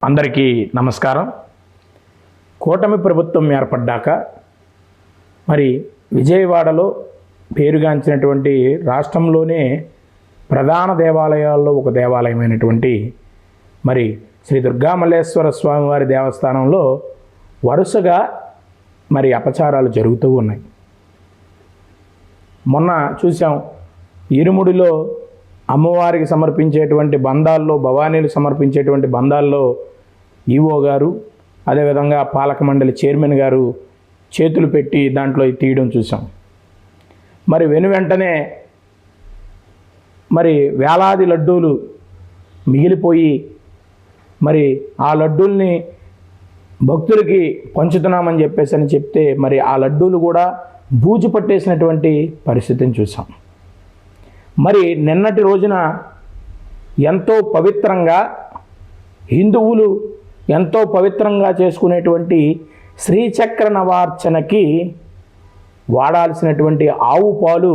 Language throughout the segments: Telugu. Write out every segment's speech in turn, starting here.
అందరికీ నమస్కారం. కూటమి ప్రభుత్వం ఏర్పడ్డాక మరి విజయవాడలో పేరుగాంచినటువంటి రాష్ట్రంలోనే ప్రధాన దేవాలయాల్లో ఒక దేవాలయమైనటువంటి మరి శ్రీ దుర్గామల్లేశ్వర స్వామివారి దేవస్థానంలో వరుసగా మరి అపచారాలు జరుగుతూ ఉన్నాయి. మొన్న చూసాం, ఇరుముడిలో అమ్మవారికి సమర్పించేటువంటి బంధాల్లో, భవానీలు సమర్పించేటువంటి బంధాల్లో ఈవో గారు, అదేవిధంగా పాలక మండలి చైర్మన్ గారు చేతులు పెట్టి దాంట్లో తీయడం చూసాం. మరి వెంటనే మరి వేలాది లడ్డూలు మిగిలిపోయి మరి ఆ లడ్డూల్ని భక్తులకి పంచుతున్నామని చెప్తే మరి ఆ లడ్డూలు కూడా బూజు పట్టేసినటువంటి పరిస్థితిని చూసాం. మరి నిన్నటి రోజున ఎంతో పవిత్రంగా హిందువులు ఎంతో పవిత్రంగా చేసుకునేటువంటి శ్రీచక్ర నవార్చనకి వాడాల్సినటువంటి ఆవు పాలు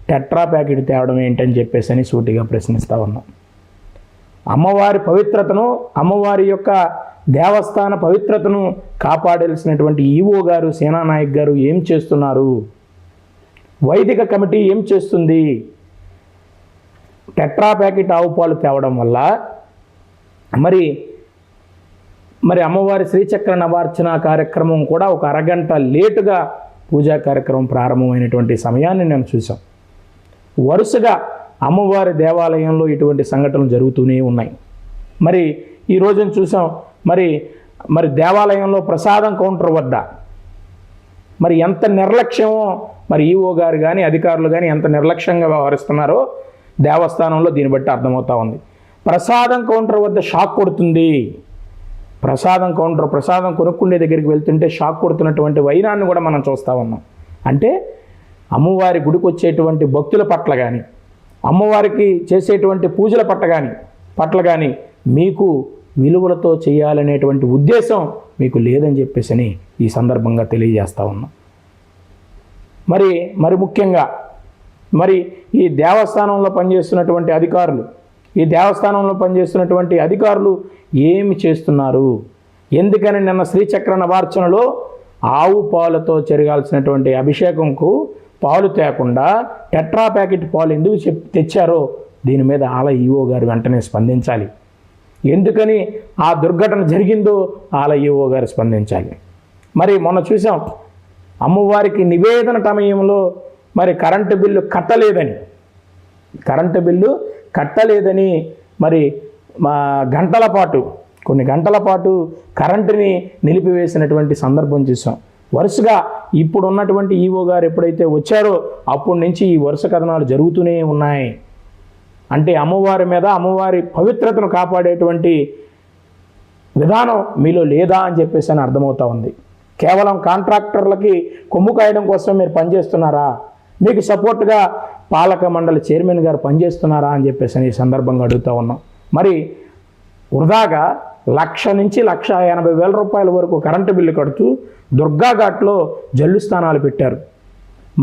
టెట్రా ప్యాకెట్ తేవడం ఏంటని చెప్పేసి సూటిగా ప్రశ్నిస్తూ ఉన్నాం. అమ్మవారి పవిత్రతను, అమ్మవారి యొక్క దేవస్థాన పవిత్రతను కాపాడాల్సినటువంటి ఈవో గారు, సేనానాయక్ గారు ఏం చేస్తున్నారు? వైదిక కమిటీ ఏం చేస్తుంది? టెట్రా ప్యాకెట్ ఆవు పాలు తేవడం వల్ల మరి అమ్మవారి శ్రీచక్ర నవార్చన కార్యక్రమం కూడా ఒక అరగంట లేటుగా పూజా కార్యక్రమం ప్రారంభమైనటువంటి సమయాన్ని నేను చూసాం. వరుసగా అమ్మవారి దేవాలయంలో ఇటువంటి సంఘటనలు జరుగుతూనే ఉన్నాయి. మరి ఈ రోజున చూసాం, మరి దేవాలయంలో ప్రసాదం కౌంటర్ వద్ద మరి ఎంత నిర్లక్ష్యమో మరి ఈవో గారు కానీ అధికారులు కానీ ఎంత నిర్లక్ష్యంగా వ్యవహరిస్తున్నారో దేవస్థానంలో దీన్ని బట్టి అర్థమవుతా ఉంది. ప్రసాదం కౌంటర్ వద్ద షాక్ కొడుతుంది. ప్రసాదం కొనుక్కుండే దగ్గరికి వెళ్తుంటే షాక్ కొడుతున్నటువంటి వైనాన్ని కూడా మనం చూస్తూ ఉన్నాం. అంటే అమ్మవారి గుడికి వచ్చేటువంటి భక్తుల పట్ల కానీ, అమ్మవారికి చేసేటువంటి పూజల పట్ల కానీ మీకు విలువలతో చేయాలనేటువంటి ఉద్దేశం మీకు లేదని చెప్పేసి ఈ సందర్భంగా తెలియజేస్తూ ఉన్నాం. మరి ముఖ్యంగా మరి ఈ దేవస్థానంలో పనిచేస్తున్నటువంటి అధికారులు ఏమి చేస్తున్నారు? ఎందుకని నిన్న శ్రీచక్ర నవార్చనలో ఆవు పాలతో జరగాల్సినటువంటి అభిషేకంకు పాలు తేకుండా టెట్రా ప్యాకెట్ పాలు ఎందుకు తెచ్చారో దీని మీద ఆలయ ఈవో గారు వెంటనే స్పందించాలి. ఎందుకని ఆ దుర్ఘటన జరిగిందో ఆలయ ఈవో గారు స్పందించాలి. మరి మొన్న చూసాం, అమ్మవారికి నివేదన సమయంలో మరి కరెంటు బిల్లు కట్టలేదని మరి కొన్ని గంటల పాటు కరెంటుని నిలిపివేసినటువంటి సందర్భం చూసాం. వరుసగా ఇప్పుడు ఉన్నటువంటి ఈవో గారు ఎప్పుడైతే వచ్చారో అప్పటి నుంచి ఈ వరుస కథనాలు జరుగుతూనే ఉన్నాయి. అంటే అమ్మవారి మీద, అమ్మవారి పవిత్రతను కాపాడేటువంటి విధానం మీలో లేదా అని చెప్పేసి అర్థమవుతా ఉంది. కేవలం కాంట్రాక్టర్లకి కొమ్ము కాయడం కోసం మీరు పనిచేస్తున్నారా? మీకు సపోర్ట్గా పాలక మండలి చైర్మన్ గారు పనిచేస్తున్నారా అని చెప్పేసి ఈ సందర్భంగా అడుగుతూ ఉన్నాం. మరి వృధాగా 1,00,000 నుంచి 1,80,000 రూపాయల వరకు కరెంటు బిల్లు కడుతూ దుర్గాఘాట్లో జల్లు స్థానాలు పెట్టారు.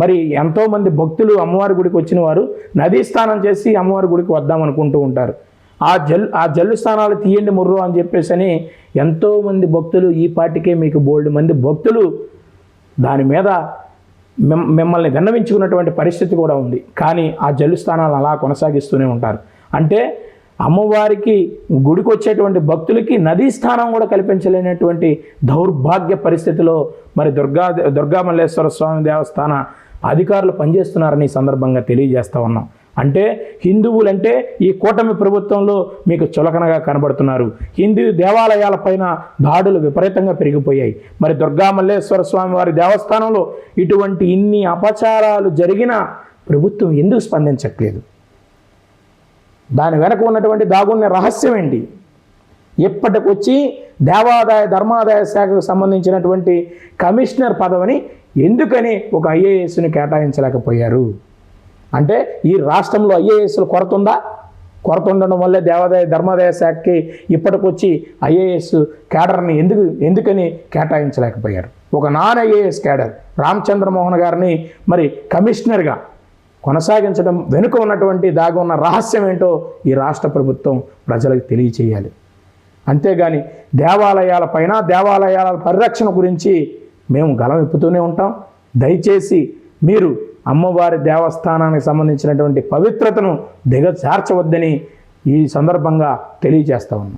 మరి ఎంతోమంది భక్తులు అమ్మవారి గుడికి వచ్చిన వారు నదీ స్నానం చేసి అమ్మవారి గుడికి వద్దామనుకుంటూ ఉంటారు. ఆ జల్లు స్థానాలు తీయండి ముర్రు అని చెప్పేసి ఎంతోమంది భక్తులు, ఈ పాటికే మీకు బోల్డ్ మంది భక్తులు దాని మీద మిమ్మల్ని విన్నవించుకున్నటువంటి పరిస్థితి కూడా ఉంది. కానీ ఆ జల్లు స్థానాలు అలా కొనసాగిస్తూనే ఉంటారు. అంటే అమ్మవారికి గుడికి వచ్చేటువంటి భక్తులకి నదీ స్థానం కూడా కల్పించలేనటువంటి దౌర్భాగ్య పరిస్థితిలో మరి దుర్గామల్లేశ్వర స్వామి దేవస్థాన అధికారులు పనిచేస్తున్నారని ఈ సందర్భంగా తెలియజేస్తూ ఉన్నాం. అంటే హిందువులంటే ఈ కూటమి ప్రభుత్వంలో మీకు చులకనగా కనబడుతున్నారు. హిందూ దేవాలయాలపైన దాడులు విపరీతంగా పెరిగిపోయాయి. మరి దుర్గామల్లేశ్వర స్వామి వారి దేవస్థానంలో ఇటువంటి ఇన్ని అపచారాలు జరిగినా ప్రభుత్వం ఎందుకు స్పందించట్లేదు? దాని వెనక ఉన్నటువంటి దాగున్న రహస్యం ఏంటి? ఇప్పటికొచ్చి దేవాదాయ ధర్మాదాయ శాఖకు సంబంధించినటువంటి కమిషనర్ పదవిని ఎందుకని ఒక ఐఏఎస్ని కేటాయించలేకపోయారు? అంటే ఈ రాష్ట్రంలో ఐఏఎస్లు కొరత ఉండడం వల్లే దేవాదాయ ధర్మాదాయ శాఖకి ఇప్పటికొచ్చి ఐఏఎస్ క్యాడర్ని ఎందుకని కేటాయించలేకపోయారు? ఒక నాన్ ఐఏఎస్ క్యాడర్ రామచంద్రమోహన్ గారిని మరి కమిషనర్గా కొనసాగించడం వెనుక ఉన్నటువంటి దాగి ఉన్న రహస్యం ఏంటో ఈ రాష్ట్ర ప్రభుత్వం ప్రజలకు తెలియచేయాలి. అంతేగాని దేవాలయాల పరిరక్షణ గురించి మేము గలం విప్పుతూనే ఉంటాం. దయచేసి మీరు అమ్మవారి దేవస్థానానికి సంబంధించినటువంటి పవిత్రతను దిగజార్చవద్దని ఈ సందర్భంగా తెలియజేస్తా ఉన్నాం.